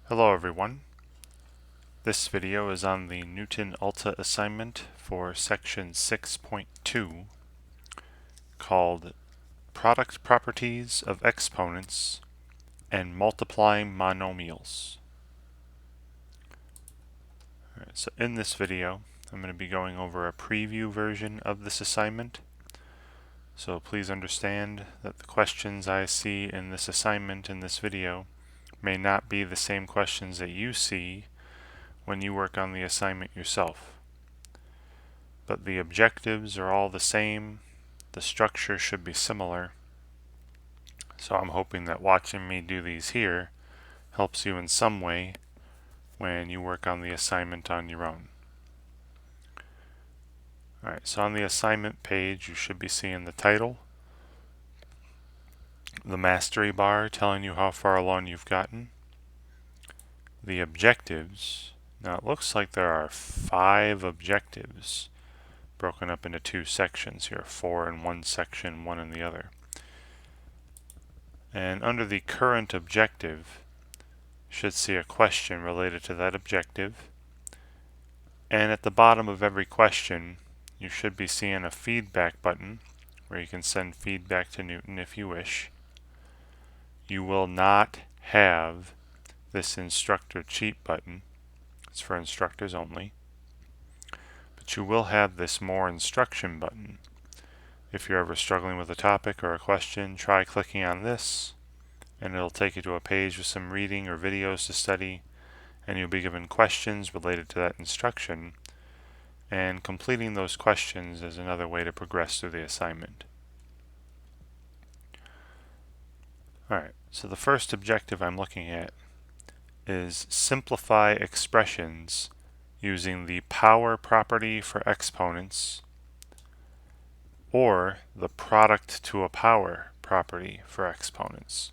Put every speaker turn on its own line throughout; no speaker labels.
Hello everyone. This video is on the Knewton Alta assignment for section 6.2 called Product Properties of Exponents and Multiplying Monomials. Alright, so in this video I'm going to be going over a preview version of this assignment. So please understand that the questions I see in this assignment in this video may not be the same questions that you see when you work on the assignment yourself. But the objectives are all the same, the structure should be similar, so I'm hoping that watching me do these here helps you in some way when you work on the assignment on your own. Alright, so on the assignment page you should be seeing the title, the mastery bar telling you how far along you've gotten, the objectives. Now it looks like there are 5 objectives broken up into 2 sections here, 4 in one section, 1 in the other. And under the current objective, you should see a question related to that objective. And at the bottom of every question, you should be seeing a feedback button where you can send feedback to Knewton if you wish. You will not have this instructor cheat button. It's for instructors only. But you will have this more instruction button. If you're ever struggling with a topic or a question, try clicking on this and it'll take you to a page with some reading or videos to study, and you'll be given questions related to that instruction, and completing those questions is another way to progress through the assignment. Alright, so the first objective I'm looking at is simplify expressions using the power property for exponents or the product to a power property for exponents.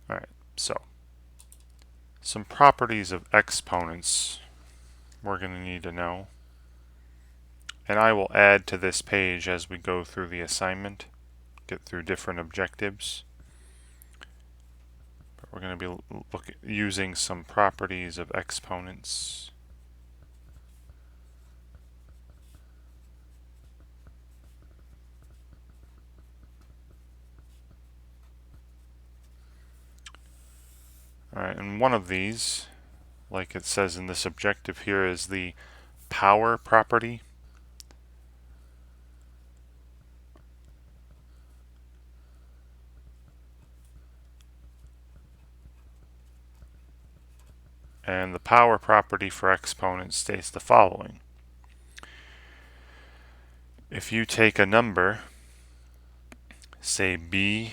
Alright, so some properties of exponents we're going to need to know, and I will add to this page as we go through the assignment, get through different objectives. But we're going to be using some properties of exponents. Alright, and one of these, like it says in this objective here, is the power property. And the power property for exponents states the following. If you take a number, say b,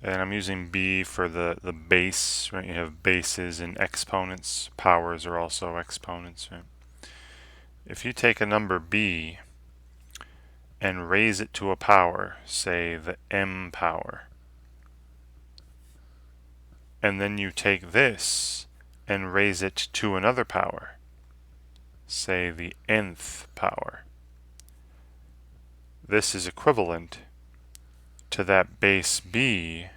and I'm using b for the base, right? You have bases and exponents. Powers are also exponents, right? If you take a number b and raise it to a power, say the m power, and then you take this and raise it to another power, say the nth power, this is equivalent to that base b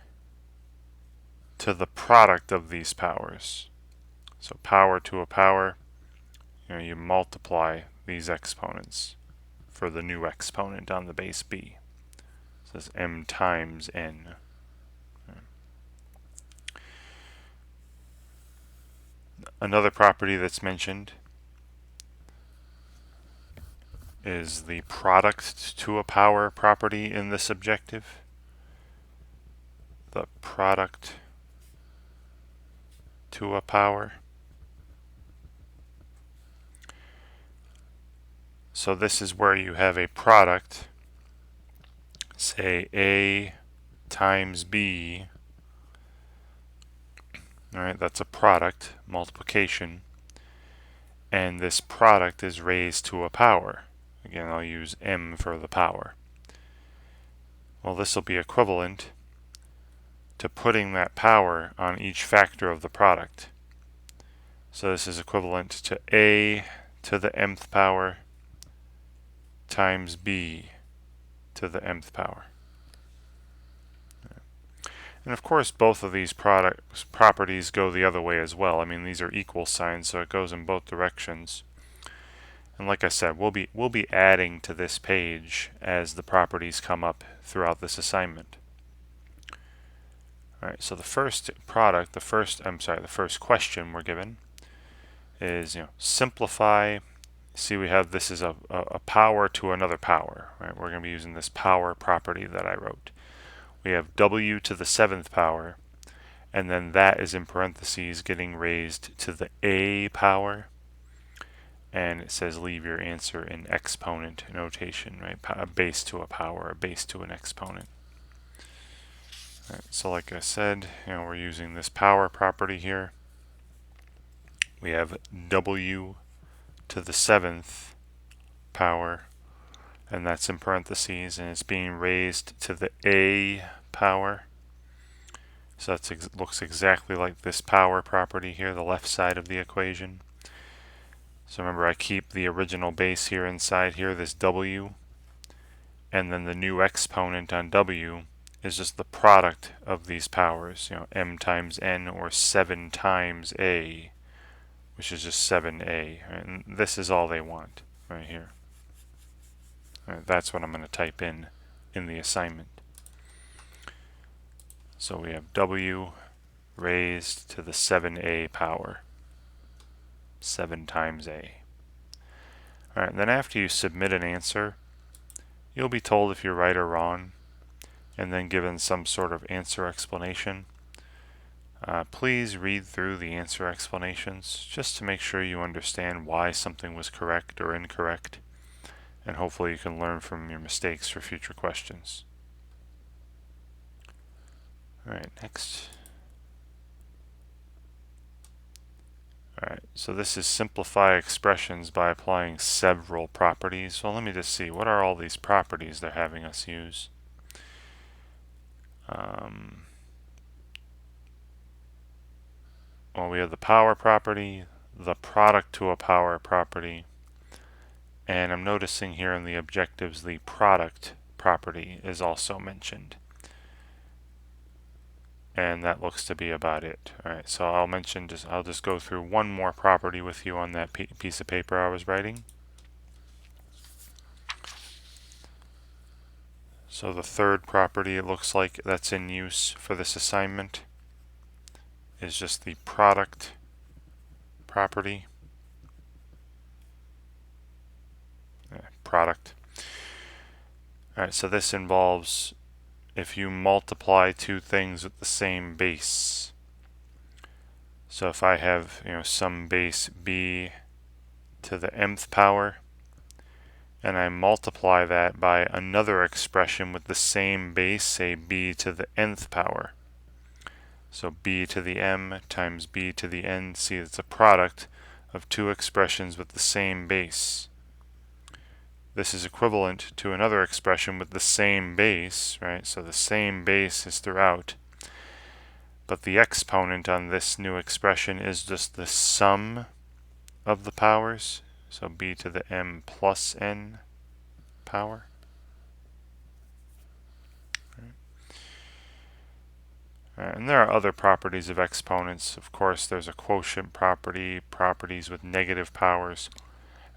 to the product of these powers. So power to a power, you multiply these exponents for the new exponent on the base b. So this m times n. Another property that's mentioned is the product to a power property in this objective. The product to a power. So this is where you have a product, say a times b. Alright, that's a product, multiplication, and this product is raised to a power. Again, I'll use m for the power. Well, this will be equivalent to putting that power on each factor of the product. So this is equivalent to a to the mth power times b to the mth power. And of course, both of these properties go the other way as well. I mean, these are equal signs, so it goes in both directions. And like I said, we'll be adding to this page as the properties come up throughout this assignment. All right, so the first question we're given is, simplify. See, we have this is a power to another power, right? We're going to be using this power property that I wrote. We have w to the 7th power, and then that is in parentheses getting raised to the a power, and it says leave your answer in exponent notation, right? A base to a power, a base to an exponent. Right, so like I said, we're using this power property here. We have w to the 7th power, and that's in parentheses, and it's being raised to the a power. So that looks exactly like this power property here, the left side of the equation. So remember, I keep the original base here inside here, this w, and then the new exponent on w is just the product of these powers, m times n, or 7 times a, which is just 7a. And this is all they want right here. All right, that's what I'm going to type in the assignment. So we have w raised to the 7a power, 7 times a. All right, and then after you submit an answer, you'll be told if you're right or wrong, and then given some sort of answer explanation. Please read through the answer explanations just to make sure you understand why something was correct or incorrect, and hopefully you can learn from your mistakes for future questions. Alright, next. Alright, so this is simplify expressions by applying several properties. Well, let me just see, what are all these properties they're having us use? Well, we have the power property, the product to a power property, and I'm noticing here in the objectives the product property is also mentioned. And that looks to be about it. Alright, so I'll just go through one more property with you on that piece of paper I was writing. So the third property it looks like that's in use for this assignment is just the product property. Product. Alright, so this involves if you multiply two things with the same base. So if I have some base b to the mth power, and I multiply that by another expression with the same base, say b to the nth power. So b to the m times b to the n, see it's a product of two expressions with the same base. This is equivalent to another expression with the same base, right? So the same base is throughout. But the exponent on this new expression is just the sum of the powers. So b to the m plus n power. And there are other properties of exponents. Of course, there's a quotient property, properties with negative powers,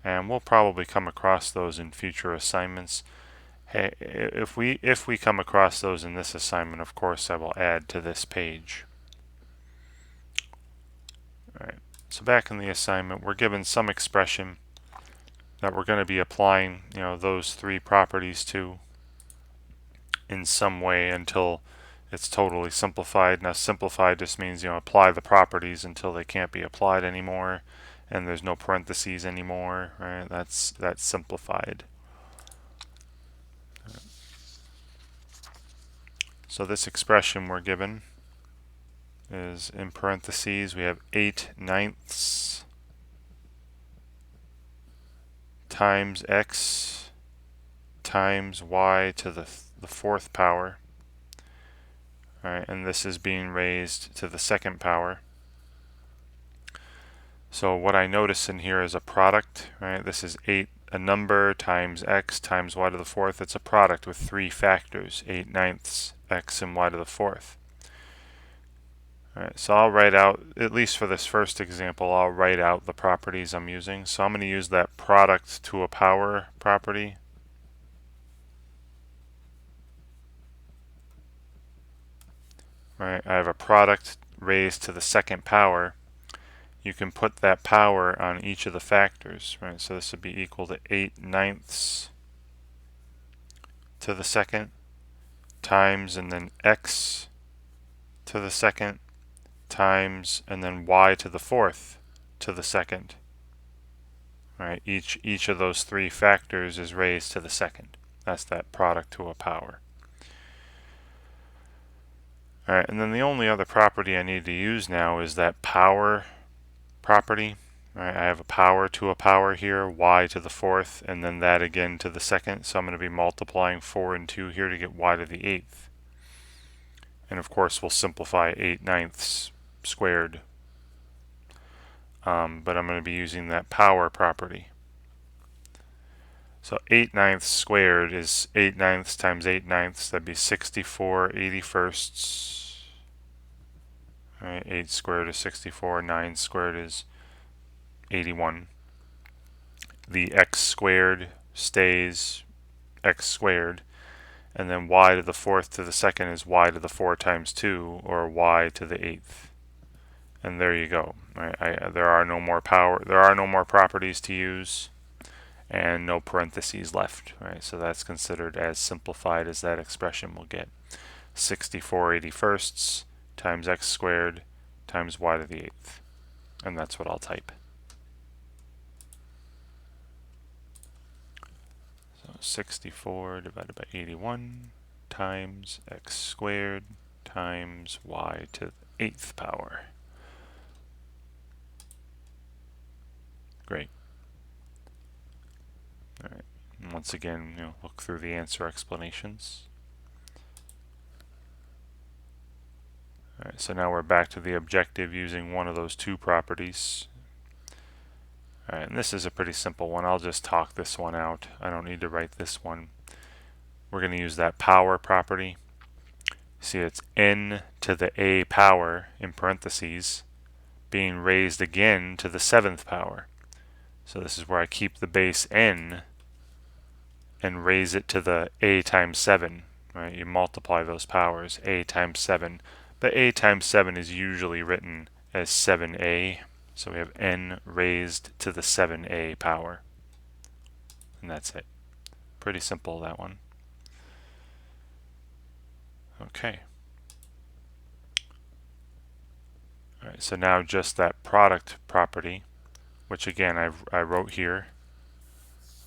and we'll probably come across those in future assignments. Hey, if we come across those in this assignment, of course, I will add to this page. All right. So back in the assignment, we're given some expression that we're going to be applying, those three properties to in some way until it's totally simplified. Now, simplified just means apply the properties until they can't be applied anymore, and there's no parentheses anymore. Right? That's simplified. So this expression we're given is in parentheses. We have 8/9 times x times y to the 4th power. Alright, and this is being raised to the 2nd power. So what I notice in here is a product, right? This is a number times x times y to the 4th. It's a product with three factors, 8/9 x and y to the 4th. Alright, so I'll write out, at least for this first example, I'll write out the properties I'm using. So I'm going to use that product to a power property. Right, I have a product raised to the second power. You can put that power on each of the factors, right? So this would be equal to 8/9 to the second times, and then x to the second times, and then y to the fourth to the second. Right? Each of those three factors is raised to the second. That's that product to a power. Alright, and then the only other property I need to use now is that power property. Right, I have a power to a power here, y to the fourth, and then that again to the second. So I'm going to be multiplying 4 and 2 here to get y to the eighth. And of course we'll simplify 8/9 squared. But I'm going to be using that power property. So 8/9 squared is 8/9 times 8/9. That'd be 64/81. Right, 8 squared is 64, 9 squared is 81. The x squared stays x squared, and then y to the fourth to the second is y to the 4 times 2, or y to the eighth. And there you go. Right? There are no more properties to use, and no parentheses left. Right? So that's considered as simplified as that expression will get. 64/81 times x squared times y to the eighth. And that's what I'll type. So 64 divided by 81 times x squared times y to the eighth power. Great. All right. And once again, look through the answer explanations. All right. So now we're back to the objective using one of those two properties. All right. And this is a pretty simple one. I'll just talk this one out. I don't need to write this one. We're going to use that power property. See, it's n to the a power in parentheses being raised again to the 7th power. So this is where I keep the base n and raise it to the a times 7. Right? You multiply those powers, a times 7. But a times 7 is usually written as 7a. So we have n raised to the 7a power. And that's it. Pretty simple, that one. Okay. Alright, so now just that product property, which again I wrote here.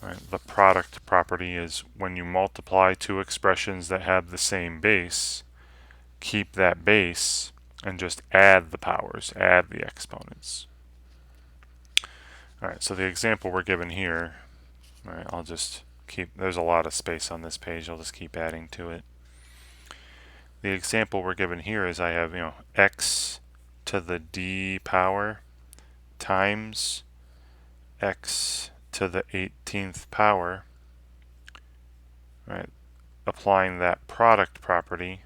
Right, the product property is when you multiply two expressions that have the same base, keep that base and just add the powers, add the exponents. Alright, so the example we're given here, alright, I'll just there's a lot of space on this page, I'll just keep adding to it. The example we're given here is I have, x to the d power times x to the 18th power. Right, applying that product property,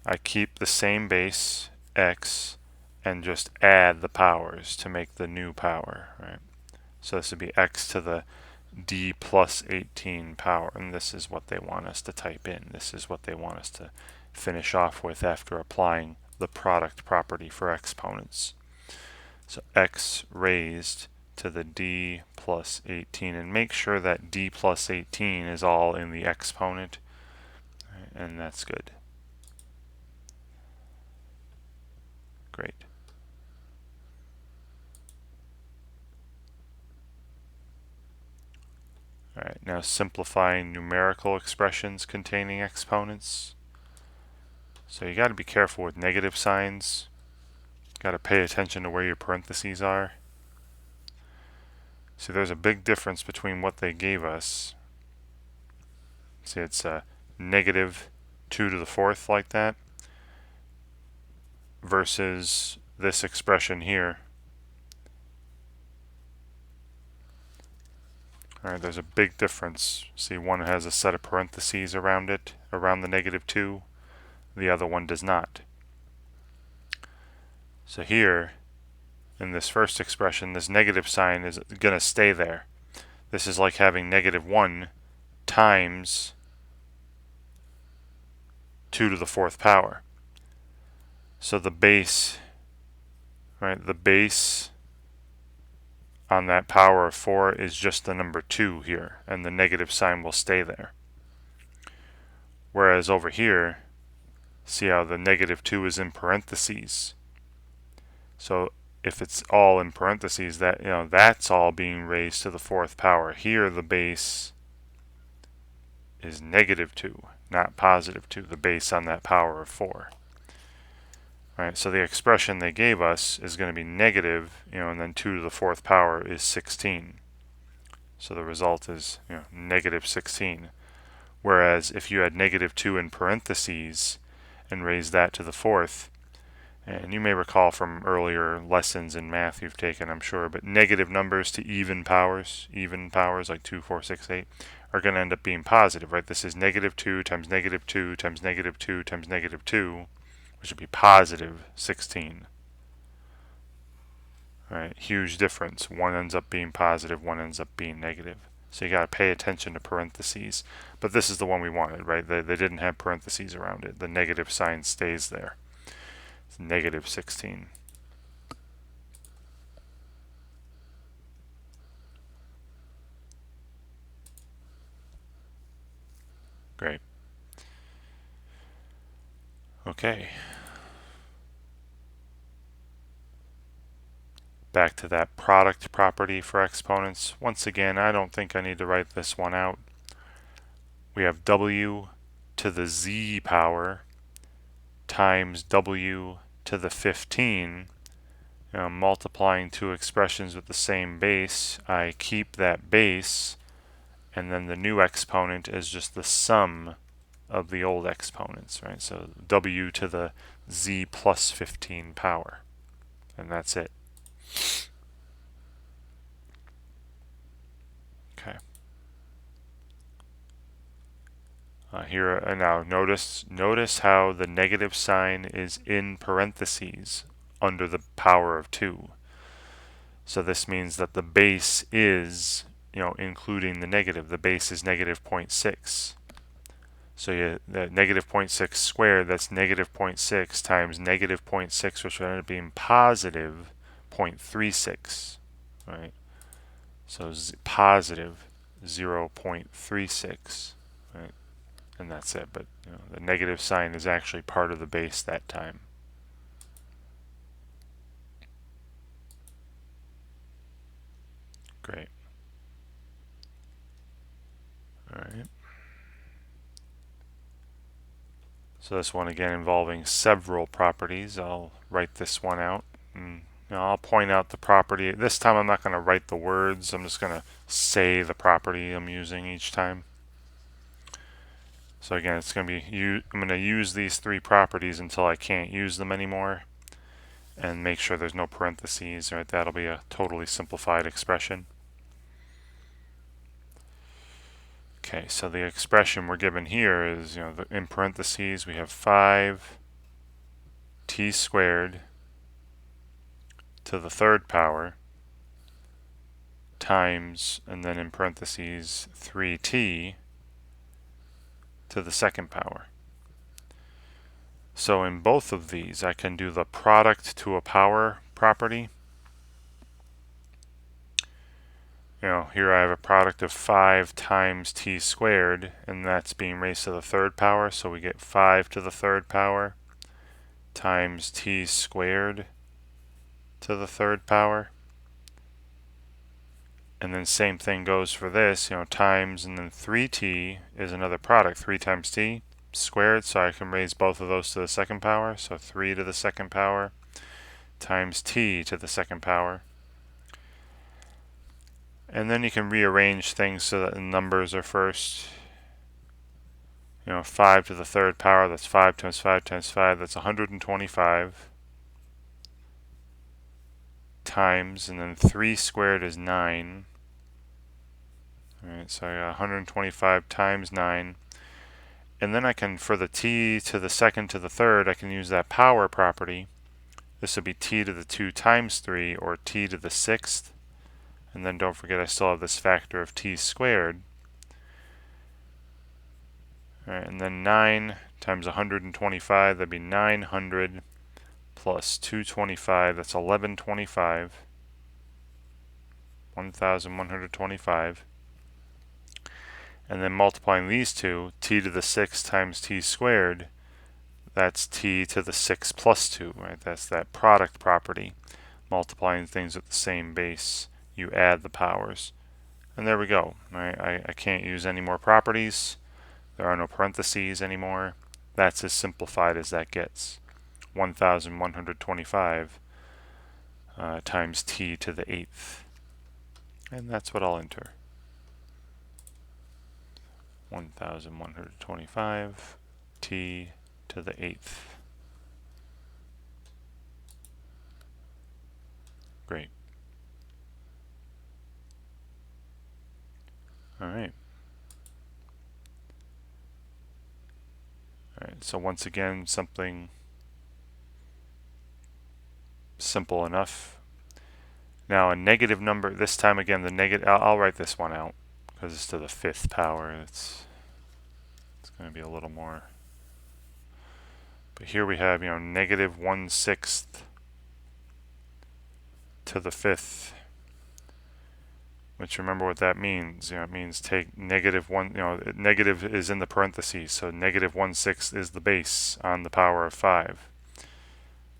I keep the same base, x, and just add the powers to make the new power. Right? So this would be x to the d plus 18 power, and this is what they want us to type in. This is what they want us to finish off with after applying the product property for exponents. So x raised to the d plus 18, and make sure that d plus 18 is all in the exponent, and that's good. Great. Alright, now simplifying numerical expressions containing exponents. So you got to be careful with negative signs. Got to pay attention to where your parentheses are. See, there's a big difference between what they gave us. See, it's negative 2 to the 4th like that, versus this expression here. Alright, there's a big difference. See, one has a set of parentheses around it, around the negative 2. The other one does not. So here, in this first expression, this negative sign is going to stay there. This is like having negative 1 times 2 to the 4th power. So the base, right, the base on that power of 4 is just the number 2 here, and the negative sign will stay there. Whereas over here, see how the negative 2 is in parentheses. So if it's all in parentheses, that, you know, that's all being raised to the 4th power. Here the base is negative 2, not positive 2, the base on that power of 4. Right, so the expression they gave us is going to be negative, you know, and then 2 to the 4th power is 16. So the result is, you know, negative 16. Whereas if you had negative 2 in parentheses and raised that to the 4th, and you may recall from earlier lessons in math you've taken, I'm sure, but negative numbers to even powers like 2, 4, 6, 8, are going to end up being positive, right? This is negative 2 times negative 2 times negative 2 times negative 2, which would be positive 16. Right, huge difference. One ends up being positive, one ends up being negative. So you got to pay attention to parentheses. But this is the one we wanted, right? They didn't have parentheses around it. The negative sign stays there. It's negative 16. Great. Okay. Back to that product property for exponents. Once again, I don't think I need to write this one out. We have w to the z power times w to the 15. Multiplying two expressions with the same base, I keep that base, and then the new exponent is just the sum of the old exponents, right? So w to the z plus 15 power, and that's it. Okay. Here now notice how the negative sign is in parentheses under the power of 2. So this means that the base is, you know, including the negative. The base is negative 0.6. So the negative 0.6 squared, that's negative 0.6 times negative 0.6, which would end up being positive 0.36, right? So positive 0.36, right? And that's it. But you know, the negative sign is actually part of the base that time. Great. All right. So this one again involving several properties. I'll write this one out. And, you know, I'll point out the property. This time I'm not going to write the words. I'm just going to say the property I'm using each time. So again, it's going to be I'm going to use these three properties until I can't use them anymore, and make sure there's no parentheses. Right, that'll be a totally simplified expression. Okay, so the expression we're given here is, you know, in parentheses we have 5 t squared to the 3rd power times, and then in parentheses 3t to the 2nd power. So in both of these I can do the product to a power property. You know, here I have a product of 5 times t squared, and that's being raised to the 3rd power, so we get 5 to the 3rd power times t squared to the 3rd power. And then same thing goes for this, you know, times, and then 3t is another product, 3 times t squared, so I can raise both of those to the 2nd power, so 3 to the 2nd power times t to the 2nd power. And then you can rearrange things so that the numbers are first. You know, 5 to the 3rd power, that's 5 times 5 times 5, that's 125. Times, and then 3 squared is 9. Alright, so I got 125 times 9. And then I can, for the t to the 2nd to the 3rd, I can use that power property. this would be t to the 2 times 3, or t to the 6th. And then don't forget I still have this factor of t squared. All right, and then 9 times 125, that'd be 900 plus 225, that's 1125. 1125. And then multiplying these two, t to the 6 times t squared, that's t to the 6 plus 2, right? That's that product property. Multiplying things with the same base, you add the powers. And there we go, right? I can't use any more properties. There are no parentheses anymore. That's as simplified as that gets. 1125 times t to the 8th. And that's what I'll enter. 1125 t to the 8th. Great. All right. All right, so once again, something simple enough. Now a negative number, this time again the negative, I'll write this one out because it's to the 5th power. It's going to be a little more. But here we have, negative 1/6 to the 5th. Which, remember what that means. It means take negative 1, negative is in the parentheses, so negative 1/6 is the base on the power of 5.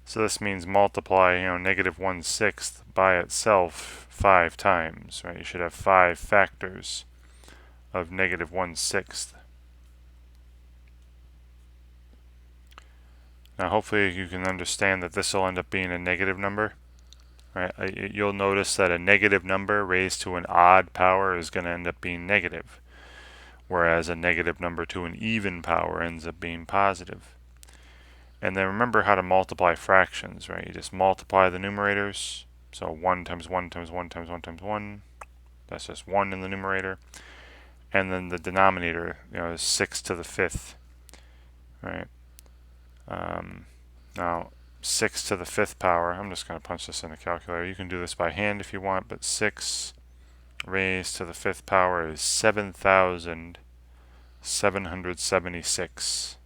So this means multiply, negative 1/6 by itself 5 times, right? You should have 5 factors of negative 1/6. Now hopefully you can understand that this will end up being a negative number. Right? You'll notice that a negative number raised to an odd power is going to end up being negative, whereas a negative number to an even power ends up being positive. And then remember how to multiply fractions, right? You just multiply the numerators. So 1 times 1 times 1 times 1 times 1. That's just 1 in the numerator. And then the denominator, is 6 to the 5th, right? Now 6 to the 5th power, I'm just going to punch this in a calculator. You can do this by hand if you want, but 6 raised to the 5th power is 7,776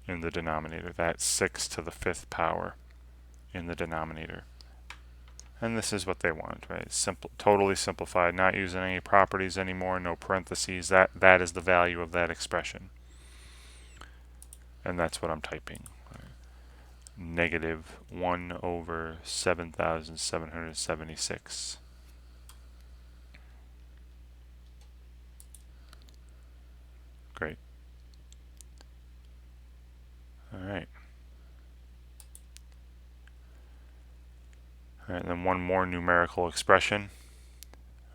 in the denominator. That's 6 to the 5th power in the denominator. And this is what they want, right? Simple, totally simplified, not using any properties anymore, no parentheses. That is the value of that expression. And that's what I'm typing. Negative 1 over 7,776. Great. All right. All right, then one more numerical expression.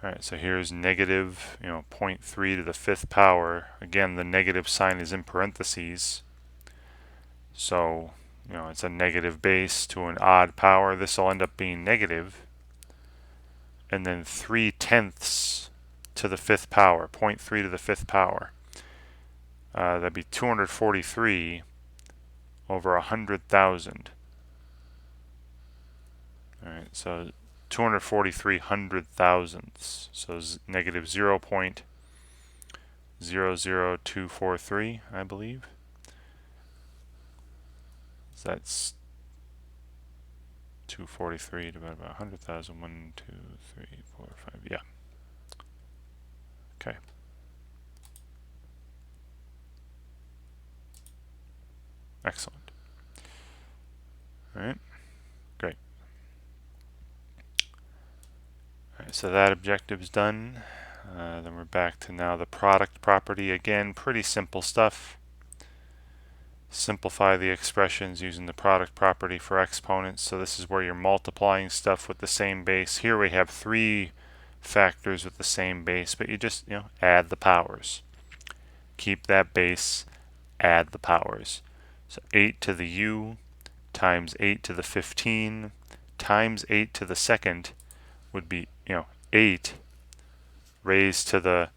All right, so here's negative, 0.3 to the 5th power. Again, the negative sign is in parentheses. So, it's a negative base to an odd power. This will end up being negative. And then 3/10 to the 5th power, 0.3 to the 5th power. That'd be 243 over 100,000. All right, so 243 hundred-thousandths. So negative 0.00243, I believe. So that's 243 divided by 100,000. 1, 2, 3, 4, 5. Yeah. Okay. Excellent. All right. Great. All right. So that objective is done. Then we're back to now the product property. Again, pretty simple stuff. Simplify the expressions using the product property for exponents. So this is where you're multiplying stuff with the same base. Here we have 3 factors with the same base, but you just, add the powers. Keep that base, add the powers. So 8 to the u times 8 to the 15 times 8 to the 2nd would be, 8 raised to the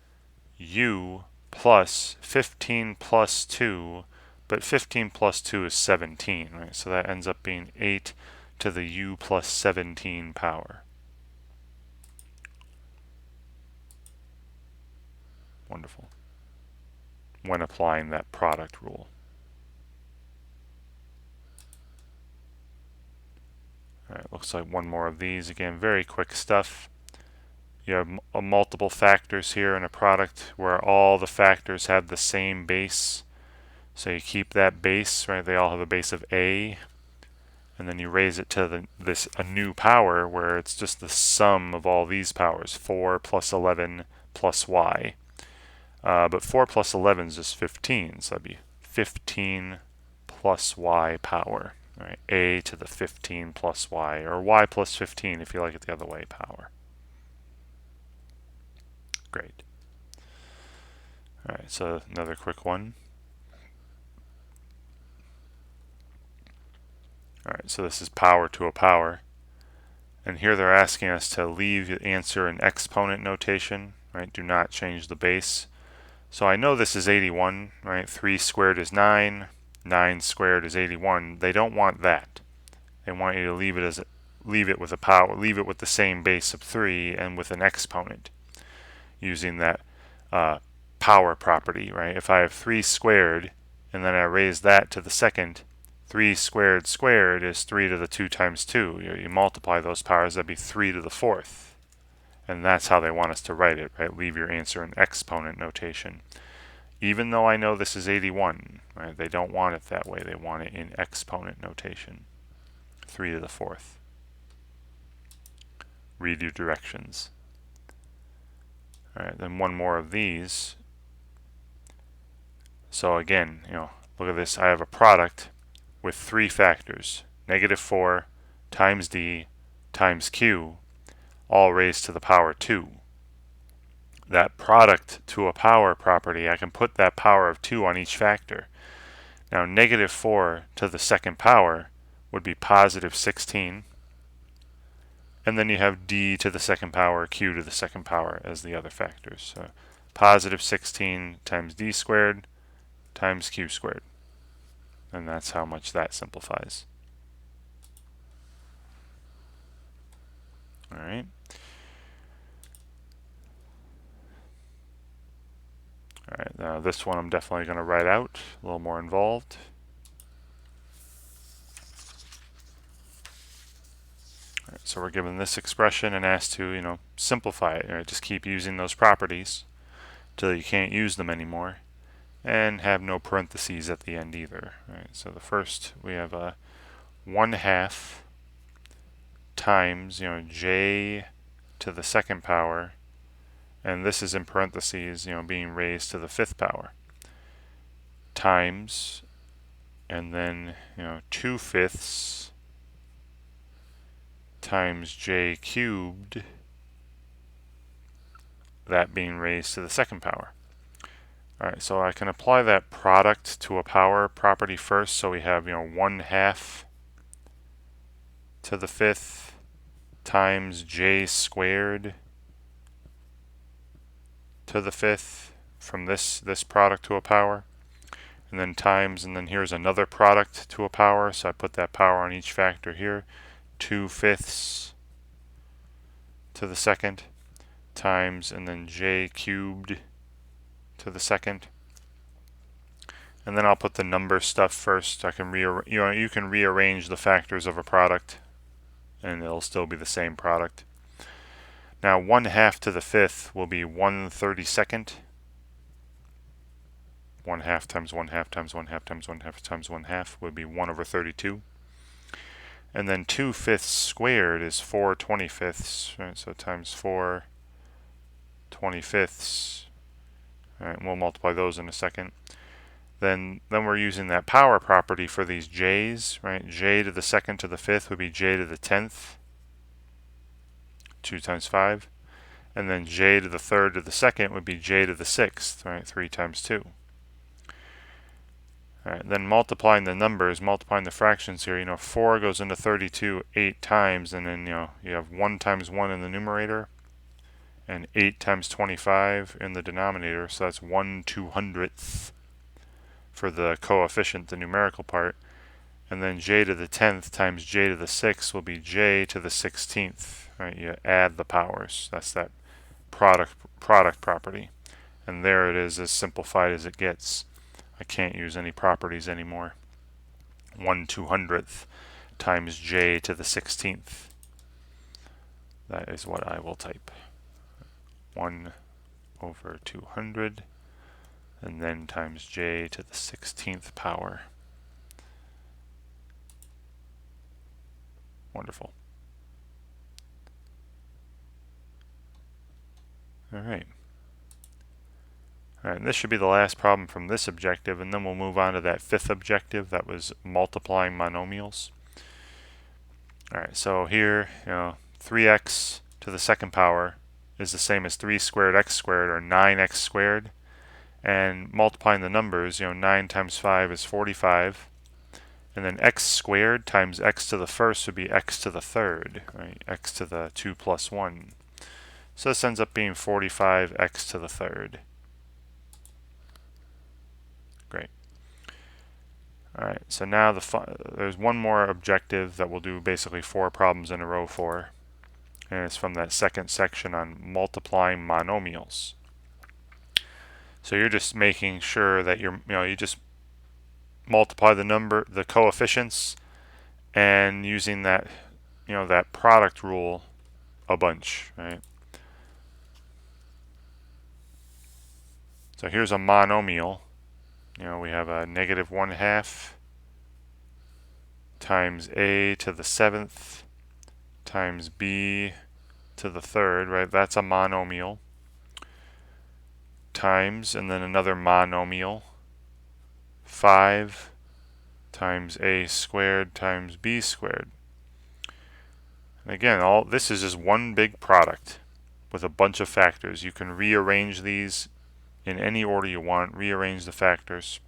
u plus 15 plus 2, but 15 plus 2 is 17, right? So that ends up being 8 to the u plus 17 power. Wonderful. When applying that product rule. All right, looks like one more of these. Again, very quick stuff. You have multiple factors here in a product where all the factors have the same base. So you keep that base, right? They all have a base of a, and then you raise it to a new power where it's just the sum of all these powers, 4 plus 11 plus y. But 4 plus 11 is just 15, so that'd be 15 plus y power. Right? A to the 15 plus y, or y plus 15 if you like it the other way power. Great. All right, so another quick one. All right, so this is power to a power. And here they're asking us to leave the answer in exponent notation, right? Do not change the base. So I know this is 81, right? 3 squared is 9, 9 squared is 81. They don't want that. They want you to leave it with the same base of 3 and with an exponent, using that power property, right? If I have 3 squared and then I raise that to the second, 3 squared squared is 3 to the 2 times 2. You multiply those powers, that'd be 3 to the 4th. And that's how they want us to write it, right? Leave your answer in exponent notation. Even though I know this is 81, right? They don't want it that way. They want it in exponent notation. 3 to the 4th. Read your directions. All right, then one more of these. So again, look at this. I have a product with 3 factors, -4 times d times q, all raised to the power 2. That product to a power property, I can put that power of 2 on each factor. Now -4 to the second power would be positive 16. And then you have d to the second power, q to the second power as the other factors. So positive 16 times d squared times q squared. And that's how much that simplifies. All right. All right, now this one I'm definitely going to write out, a little more involved. All right, so we're given this expression and asked to, simplify it. Right? Just keep using those properties till you can't use them anymore, and have no parentheses at the end either. Right? So the first, we have a 1/2 times, j to the second power, and this is in parentheses, being raised to the 5th power, times, and then, 2/5 times j cubed, that being raised to the 2nd power. All right, so I can apply that product to a power property first. So we have, 1/2 to the 5th times j squared to the 5th from this product to a power, and then times, and then here's another product to a power, so I put that power on each factor here, 2/5 to the 2nd times, and then j cubed to the 2nd. And then I'll put the number stuff first. I can you can rearrange the factors of a product and it'll still be the same product. Now 1/2 to the 5th will be 1/32. 1/2 times 1/2 times 1/2 times 1/2 times 1/2 would be 1/32. And then 2/5 squared is 4/25, right? So times 4/25. All right, and we'll multiply those in a second. Then we're using that power property for these j's, right? J to the 2nd to the 5th would be j to the 10th, 2 times 5. And then j to the 3rd to the 2nd would be j to the 6th, right? 3 times 2. All right, then multiplying the numbers, multiplying the fractions here, 4 goes into 32 8 times, and then, you have 1 times 1 in the numerator, and 8 times 25 in the denominator, so that's 1/200th. for the coefficient, the numerical part. And then j to the 10th times j to the 6th will be j to the 16th. Right? You add the powers. That's that product property. And there it is, as simplified as it gets. I can't use any properties anymore. 1/200th times j to the 16th. That is what I will type. 1/200, and then times j to the 16th power. Wonderful. All right. All right, and this should be the last problem from this objective, and then we'll move on to that fifth objective that was multiplying monomials. All right, so here, 3x to the second power is the same as 3 squared x squared, or 9x squared. And multiplying the numbers, 9 times 5 is 45. And then x squared times x to the first would be x to the third, right? X to the 2 plus 1. So this ends up being 45x to the third. Great. All right, so now there's one more objective that we'll do basically 4 problems in a row for. And it's from that second section on multiplying monomials. So you're just making sure that you just multiply the coefficients, and using that, that product rule a bunch, right? So here's a monomial. We have a -1/2 times a to the 7th times b to the 3rd, right? That's a monomial. Times, and then another monomial, 5 times a squared times b squared. And again, all this is just one big product with a bunch of factors. You can rearrange these in any order you want, rearrange the factors.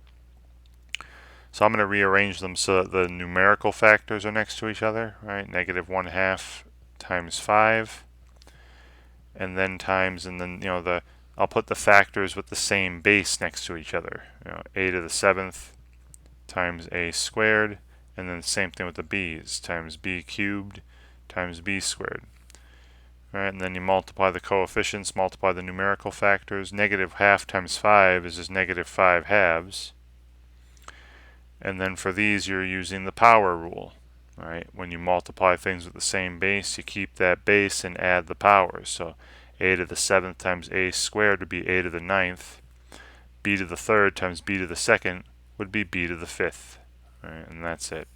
So I'm going to rearrange them so that the numerical factors are next to each other, right? -1/2 times 5, and then times, and then I'll put the factors with the same base next to each other. A to the 7th times a squared, and then the same thing with the b's, times b cubed times b squared. Right, and then you multiply the coefficients, multiply the numerical factors. -1/2 times 5 is just -5/2. And then for these, you're using the power rule. Right? When you multiply things with the same base, you keep that base and add the powers. So a to the 7th times a squared would be a to the 9th. B to the 3rd times b to the 2nd would be b to the 5th. Right? And that's it.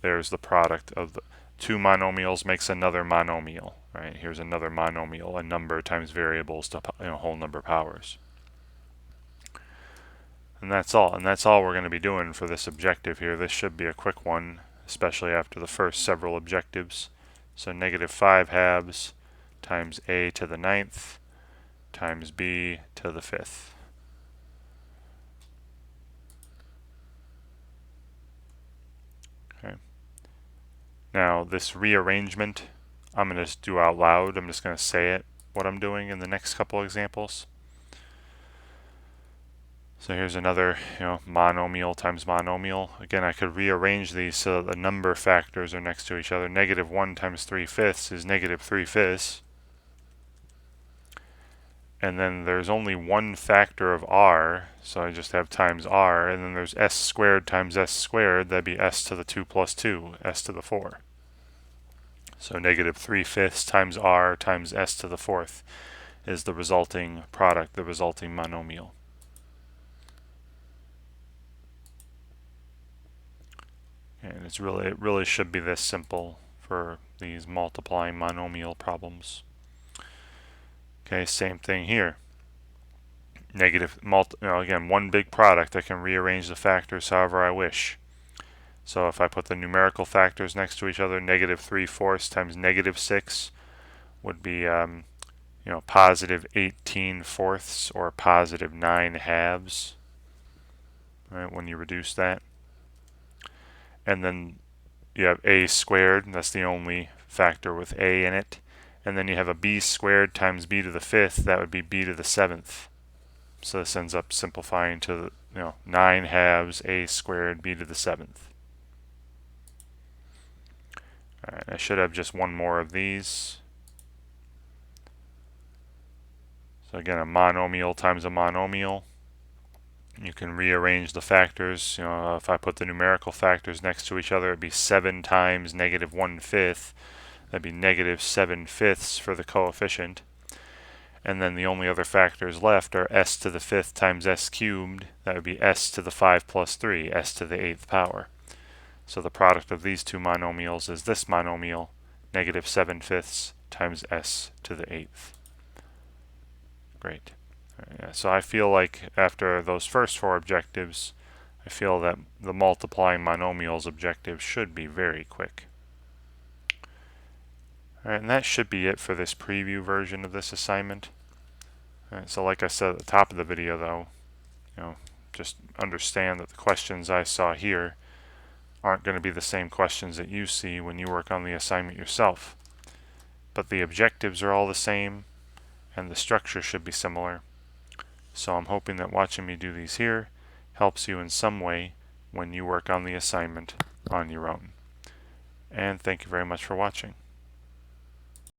There's the product of the two monomials makes another monomial. Right? Here's another monomial, a number times variables to whole number powers. And that's all. And that's all we're going to be doing for this objective here. This should be a quick one, especially after the first several objectives. So -5/2 times a to the 9th times b to the 5th. Okay. Now this rearrangement, I'm going to do out loud. I'm just going to say it, what I'm doing in the next couple examples. So here's another, monomial times monomial. Again, I could rearrange these so that the number factors are next to each other. -1 times 3/5 is -3/5. And then there's only one factor of r, so I just have times r. And then there's s squared times s squared. That'd be s to the 2 plus 2, s to the 4. So -3/5 times r times s to the 4th is the resulting product, the resulting monomial. And it really should be this simple for these multiplying monomial problems. Okay, same thing here. Again, one big product. I can rearrange the factors however I wish. So if I put the numerical factors next to each other, -3/4 times -6 would be, +18/4 or +9/2. Right, when you reduce that. And then you have a squared, and that's the only factor with a in it. And then you have a b squared times b to the 5th, that would be b to the 7th. So this ends up simplifying to 9 halves a squared b to the 7th. All right, I should have just one more of these. So again, a monomial times a monomial. You can rearrange the factors. If I put the numerical factors next to each other, it'd be 7 times negative 1/5. That'd be negative 7/5 for the coefficient. And then the only other factors left are s to the 5th times s cubed. That would be s to the 5 plus 3, s to the 8th power. So the product of these two monomials is this monomial, negative 7/5 times s to the 8th. Great. So I feel like after those first 4 objectives, I feel that the multiplying monomials objective should be very quick. Alright, and that should be it for this preview version of this assignment. Alright, so like I said at the top of the video though, just understand that the questions I saw here aren't going to be the same questions that you see when you work on the assignment yourself. But the objectives are all the same, and the structure should be similar. So I'm hoping that watching me do these here helps you in some way when you work on the assignment on your own. And thank you very much for watching.